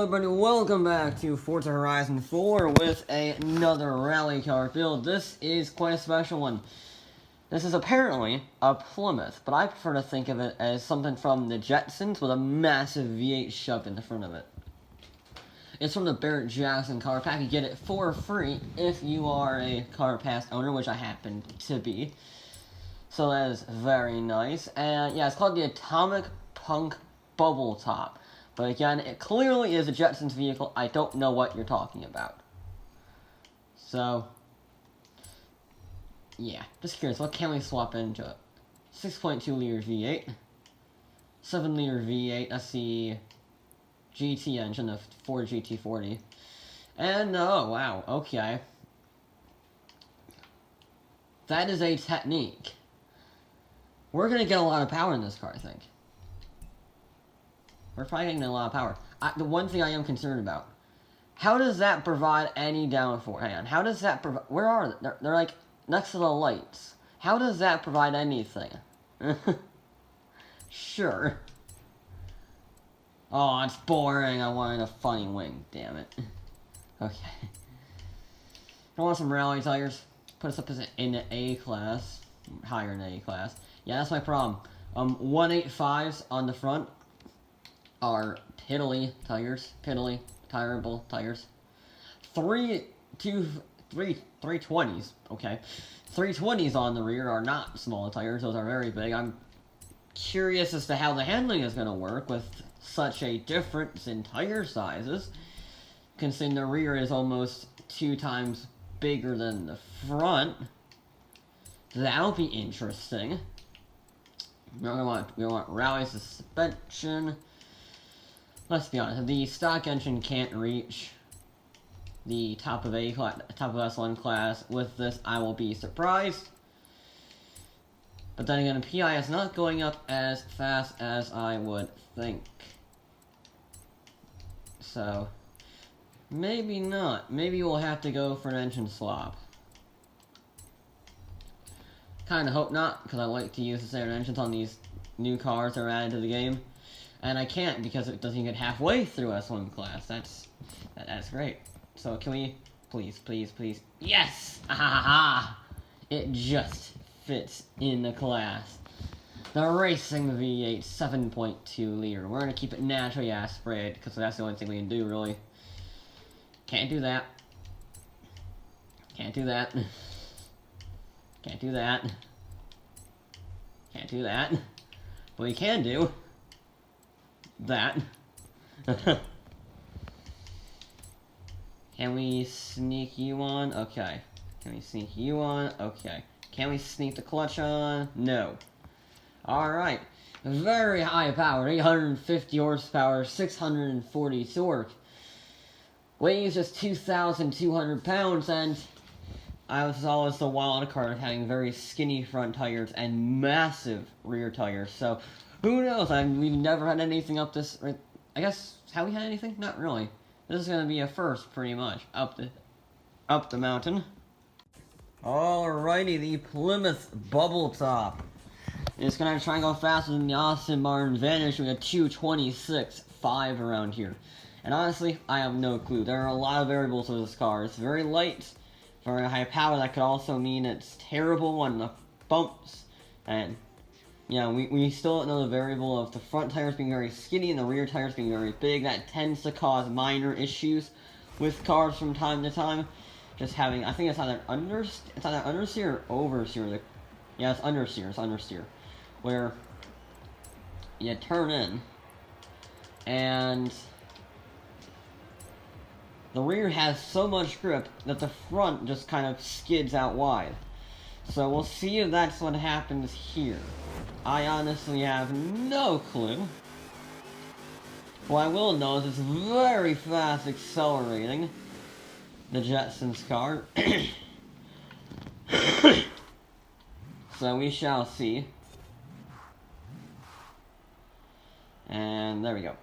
Hello everybody, welcome back to Forza Horizon 4 with another rally car build. This is quite a special one. This is apparently a Plymouth, but I prefer to think of it as something from the Jetsons with a massive V8 shoved in the front of it. It's from the Barrett Jackson car pack. You get it for free if you are a car pass owner, which I happen to be. So that is very nice. And yeah, it's called the Atomic Punk Bubble Top. But again, it clearly is a Jetsons vehicle. I don't know what you're talking about. So, yeah. Just curious, what can we swap into it? 6.2 liter V8. 7 liter V8. That's the GT engine, the Ford GT40. And, oh, wow, okay. That is a technique. We're going to get a lot of power in this car, I think. We're probably getting a lot of power. The one thing I am concerned about, how does that provide any downforce? Hang on, how does that provide, where are they? They're like next to the lights. How does that provide anything? Sure. Oh, it's boring. I wanted a funny wing, damn it. Okay. I want some rally tires. Put us up in the A class. Higher than A class. Yeah, that's my problem. 185s on the front are piddly tires, tireable tires. 320s, okay. 320s on the rear are not small tires, those are very big. I'm curious as to how the handling is going to work with such a difference in tire sizes, considering the rear is almost 2 times bigger than the front. That'll be interesting. We want rally suspension. Let's be honest, the stock engine can't reach the top of S1 class. With this, I will be surprised. But then again, PI is not going up as fast as I would think. So, maybe not. Maybe we'll have to go for an engine swap. Kinda hope not, because I like to use the same engines on these new cars that are added to the game. And I can't because it doesn't get halfway through S1 class. That's great. So can we, please. Yes! Ah, it just fits in the class. The racing V8 7.2 liter. We're gonna keep it naturally aspirated because that's the only thing we can do really. Can't do that. Can't do that. Can't do that. Can't do that. But we can do that. Can we sneak you on? Okay. Can we sneak you on? Okay. Can we sneak the clutch on? No. Alright. Very high power. 850 horsepower, 640 torque. Weighs just 2,200 pounds, and I was always the wild card of having very skinny front tires and massive rear tires, so who knows? We've never had anything up this. I guess, have we had anything? Not really. This is gonna be a first, pretty much, up the mountain. Alrighty, the Plymouth Bubble Top. It's gonna try and go faster than the Austin Martin Vantage with a 226.5 around here. And honestly, I have no clue. There are a lot of variables with this car. It's very light, very high power. That could also mean it's terrible on the bumps, and yeah, we still don't know the variable of the front tires being very skinny and the rear tires being very big. That tends to cause minor issues with cars from time to time. Just having, I think it's either understeer or oversteer. Yeah, it's understeer. Where you turn in, and the rear has so much grip that the front just kind of skids out wide. So we'll see if that's what happens here. I honestly have no clue. What I will know is it's very fast accelerating the Jetsons car. So we shall see. And there we go.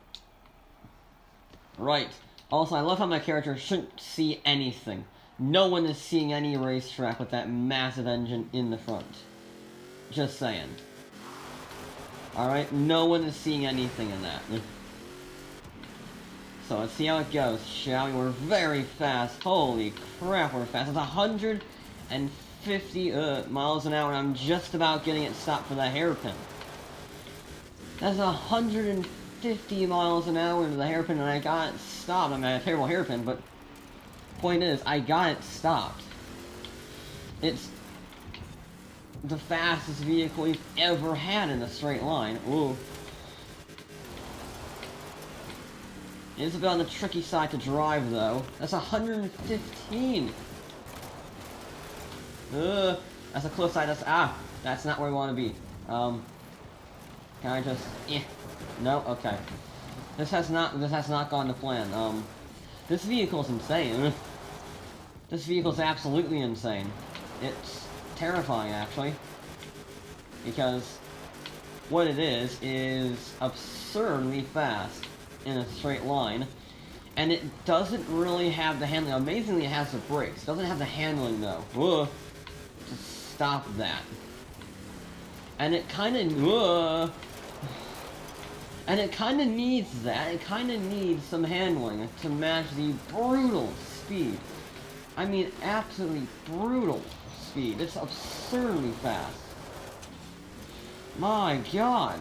Right. Also, I love how my character shouldn't see anything. No one is seeing any racetrack with that massive engine in the front. Just saying. Alright, no one is seeing anything in that. So let's see how it goes, shall we? We're very fast. Holy crap, we're fast. It's 150 miles an hour, and I'm just about getting it stopped for the hairpin. That's 150 miles an hour into the hairpin, and I got it stopped. I mean, I had a terrible hairpin, but point is, I got it stopped. It's the fastest vehicle we've ever had in a straight line. Ooh. It's a bit on the tricky side to drive, though. That's 115. That's a close side. That's not where we want to be. Can I just? No. Okay. This has not gone to plan. This vehicle's insane. This vehicle's absolutely insane. It's terrifying, actually, because what it is absurdly fast in a straight line, and it doesn't really have the handling. Amazingly, it has the brakes. It doesn't have the handling, though. Whoa. Just stop that. And it kind of needs that. It kind of needs some handling to match the brutal speed. I mean, absolutely brutal speed. It's absurdly fast. My God.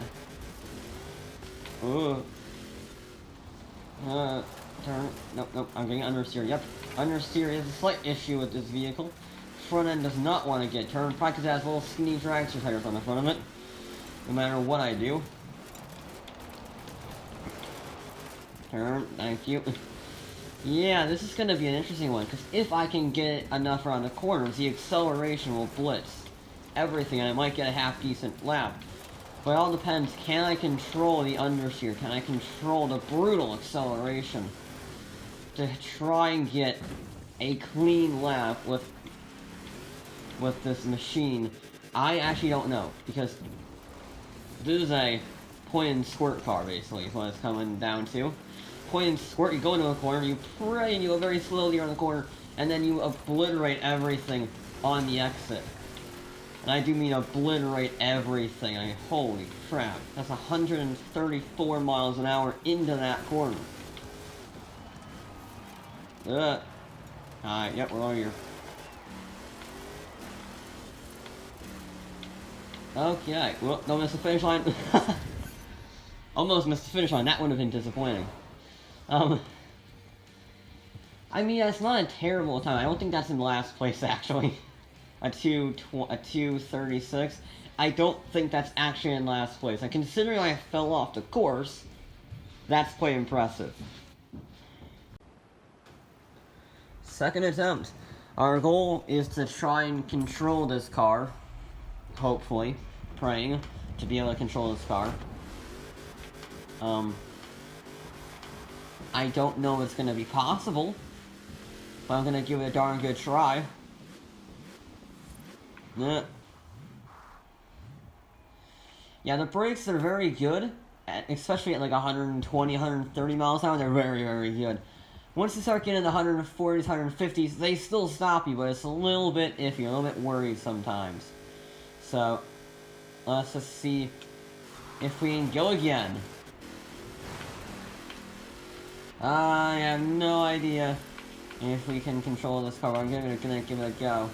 Turn. Nope, I'm getting understeer. Yep, understeer is a slight issue with this vehicle. Front end does not want to get turned, probably because it has little skinny dragster tires on the front of it. No matter what I do. Turn, thank you. Yeah, this is going to be an interesting one, because if I can get enough around the corners, the acceleration will blitz everything, and I might get a half-decent lap. But it all depends, can I control the understeer? Can I control the brutal acceleration to try and get a clean lap with this machine? I actually don't know, because this is a point-and-squirt car, basically, is what it's coming down to. Point and squirt, you go into a corner, you pray, and you go very slowly around the corner, and then you obliterate everything on the exit. And I do mean obliterate everything. I mean, holy crap. That's 134 miles an hour into that corner. Alright, yep, we're over here. Okay, well, don't miss the finish line. Almost missed the finish line. That would have been disappointing. I mean, that's not a terrible time. I don't think that's in last place, actually. A 2:36. I don't think that's actually in last place. And considering I fell off the course, that's quite impressive. Second attempt. Our goal is to try and control this car. Hopefully. Praying to be able to control this car. I don't know if it's going to be possible, but I'm going to give it a darn good try. Yeah, the brakes are very good, especially at like 120, 130 miles an hour, they're very, very good. Once you start getting the 140s, 150s, they still stop you, but it's a little bit iffy, a little bit worried sometimes. So, let's just see if we can go again. I have no idea if we can control this car. I'm gonna give it a go.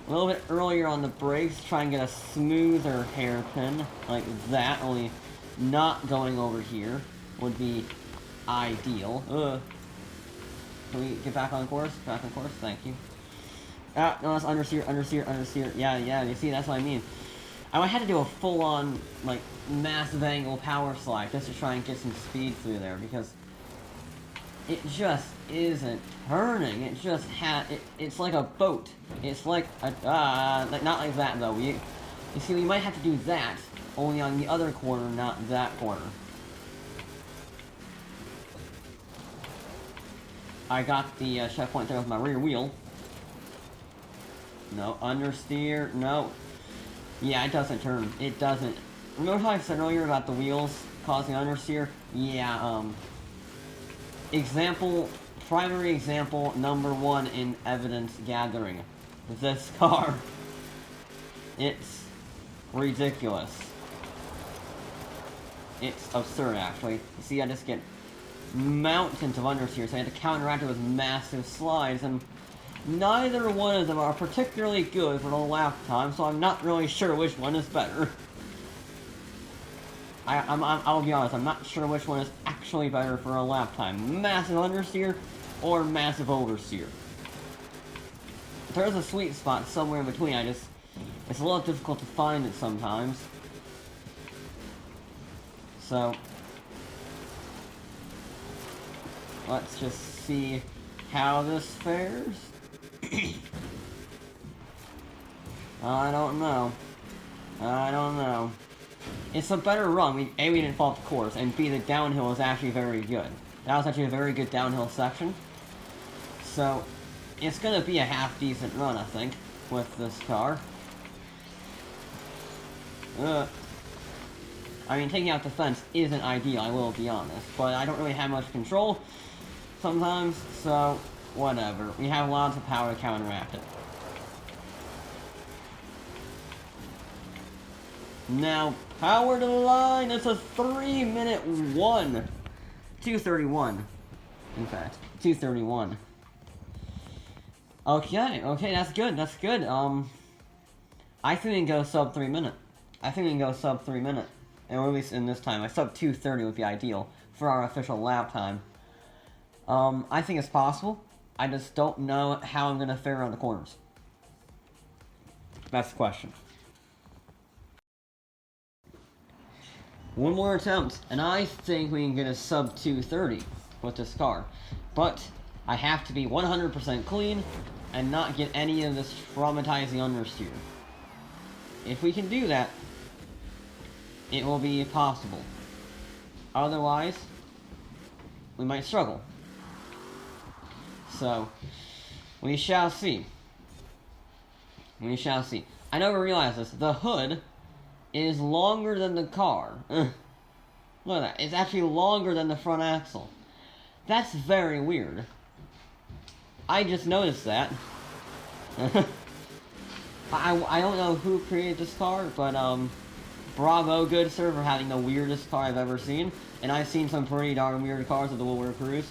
A little bit earlier on the brakes, try and get a smoother hairpin, like that, only not going over here would be ideal. Can we get back on course? Back on course, thank you. No, that's understeer. Yeah, you see, that's what I mean. I had to do a full-on, like, massive angle power slide just to try and get some speed through there, because it just isn't turning. It just it's like a boat. It's like a, not like that, though. You see, we might have to do that, only on the other corner, not that corner. I got the checkpoint there with my rear wheel. No, understeer, no. Yeah, it doesn't turn. It doesn't. Remember how I said earlier about the wheels causing understeer? Yeah, primary example number 1 in evidence gathering. This car. It's ridiculous. It's absurd, actually. You see, I just get mountains of understeer, so I had to counteract it with massive slides, and neither one of them are particularly good for the lap time, so I'm not really sure which one is better. I'll be honest, I'm not sure which one is actually better for a lap time. Massive understeer or massive oversteer. There's a sweet spot somewhere in between, it's a little difficult to find it sometimes. So, let's just see how this fares. I don't know. It's a better run. A, we didn't fall off the course, and B, the downhill is actually very good. That was actually a very good downhill section. So, it's gonna be a half-decent run, I think, with this car. I mean, taking out the fence isn't ideal, I will be honest, but I don't really have much control sometimes, so whatever. We have lots of power to counteract it. Now, power to the line, it's a 3-minute 1. 2:31. In fact, 2:31. Okay, that's good, I think we can go sub 3 minute. And at least in this time, a sub 2:30 would be ideal for our official lap time. I think it's possible. I just don't know how I'm gonna fare around the corners. That's the question. One more attempt, and I think we can get a sub 2:30 with this car. But I have to be 100% clean and not get any of this traumatizing understeer. If we can do that, it will be possible. Otherwise, we might struggle. So, we shall see. I never realized this. The hood is longer than the car. Look at that. It's actually longer than the front axle. That's very weird. I just noticed that. I don't know who created this car, but bravo, good sir, for having the weirdest car I've ever seen. And I've seen some pretty darn weird cars at the Will Cruise.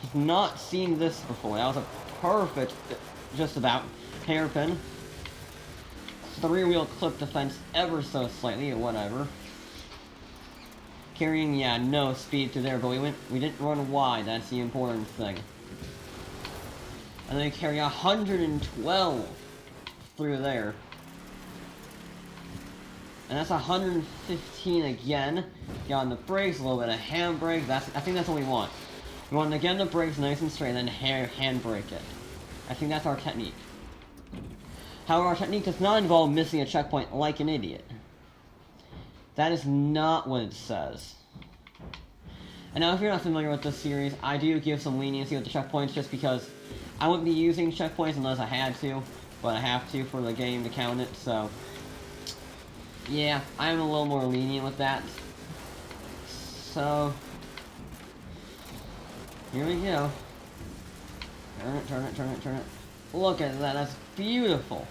I've not seen this before. That was a perfect, just about, hairpin. The rear wheel clipped the fence ever so slightly, or whatever. Carrying, yeah, no speed through there, but we didn't run wide, that's the important thing. And then carry 112 through there. And that's 115 again. Get on the brakes, a little bit of handbrake. I think that's what we want. We want to get on the brakes nice and straight, and then handbrake it. I think that's our technique. However, our technique does not involve missing a checkpoint like an idiot. That is not what it says. And now, if you're not familiar with this series, I do give some leniency with the checkpoints just because I wouldn't be using checkpoints unless I had to, but I have to for the game to count it, so yeah, I'm a little more lenient with that. So, here we go. Turn it. Look at that, that's beautiful.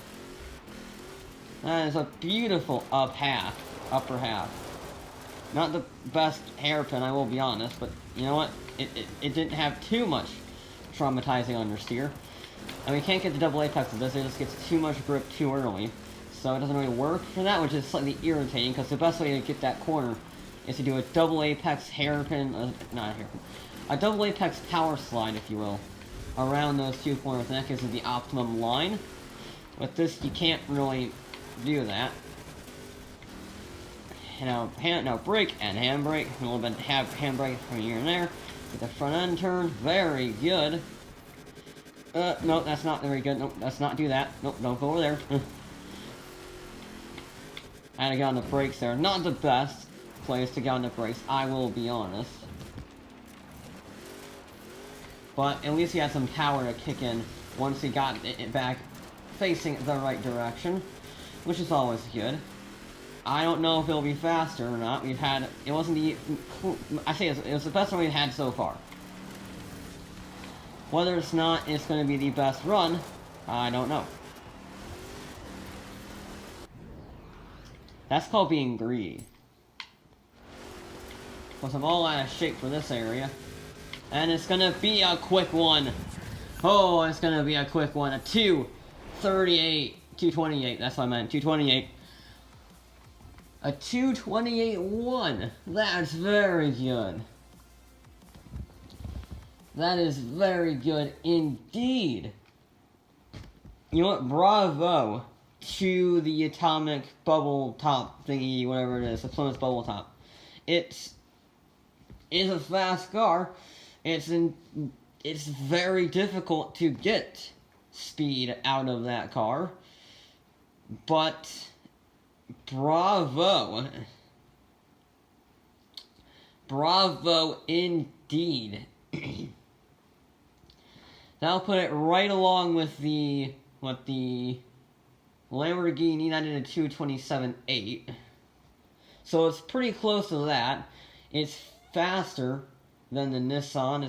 That is a beautiful upper half. Not the best hairpin, I will be honest, but you know what? It didn't have too much traumatizing understeer. And we can't get the double apex of this, it just gets too much grip too early. So it doesn't really work for that, which is slightly irritating, because the best way to get that corner is to do a double apex hairpin, not a hairpin, a double apex power slide, if you will, around those two corners, and that gives it the optimum line. With this, you can't really do that. Now brake and handbrake, a little bit of handbrake from here and there. Get the front end turn, very good. No, that's not very good. Nope, let's not do that. Nope, don't go over there. I had to get on the brakes there. Not the best place to get on the brakes, I will be honest. But at least he had some power to kick in once he got it back facing the right direction, which is always good. I don't know if it'll be faster or not. It wasn't the, it was the best one we've had so far. Whether it's not, it's going to be the best run, I don't know. That's called being greedy. Plus, I'm all out of shape for this area. And it's gonna be a quick one. Oh, it's gonna be a quick one. A 238. 228, that's what I meant. 228. A 228-1. That's very good. That is very good indeed. You know what? Bravo to the atomic bubble top thingy, whatever it is, the Plymouth bubble top. It's a fast car. It's very difficult to get speed out of that car. But bravo. Bravo indeed. That'll put it right along with the Lamborghini that did a 227.8. So it's pretty close to that. It's faster than the Nissan.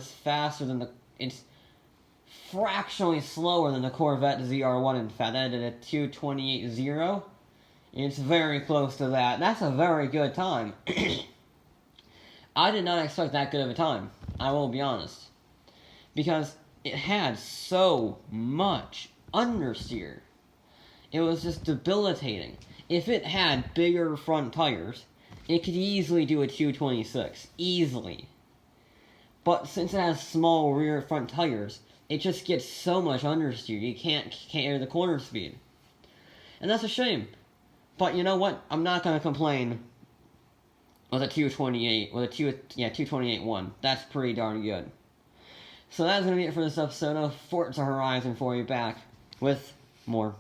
It's fractionally slower than the Corvette ZR1. In fact, that did a 228.0. It's very close to that. That's a very good time. I did not expect that good of a time. I will be honest, because it had so much understeer. It was just debilitating. If it had bigger front tires, it could easily do a 226. Easily. But since it has small rear front tires, it just gets so much understeer. You can't carry the corner speed. And that's a shame. But you know what? I'm not going to complain with a 228, with a 228.1. That's pretty darn good. So that's going to be it for this episode of Forza Horizon 4. You back with more.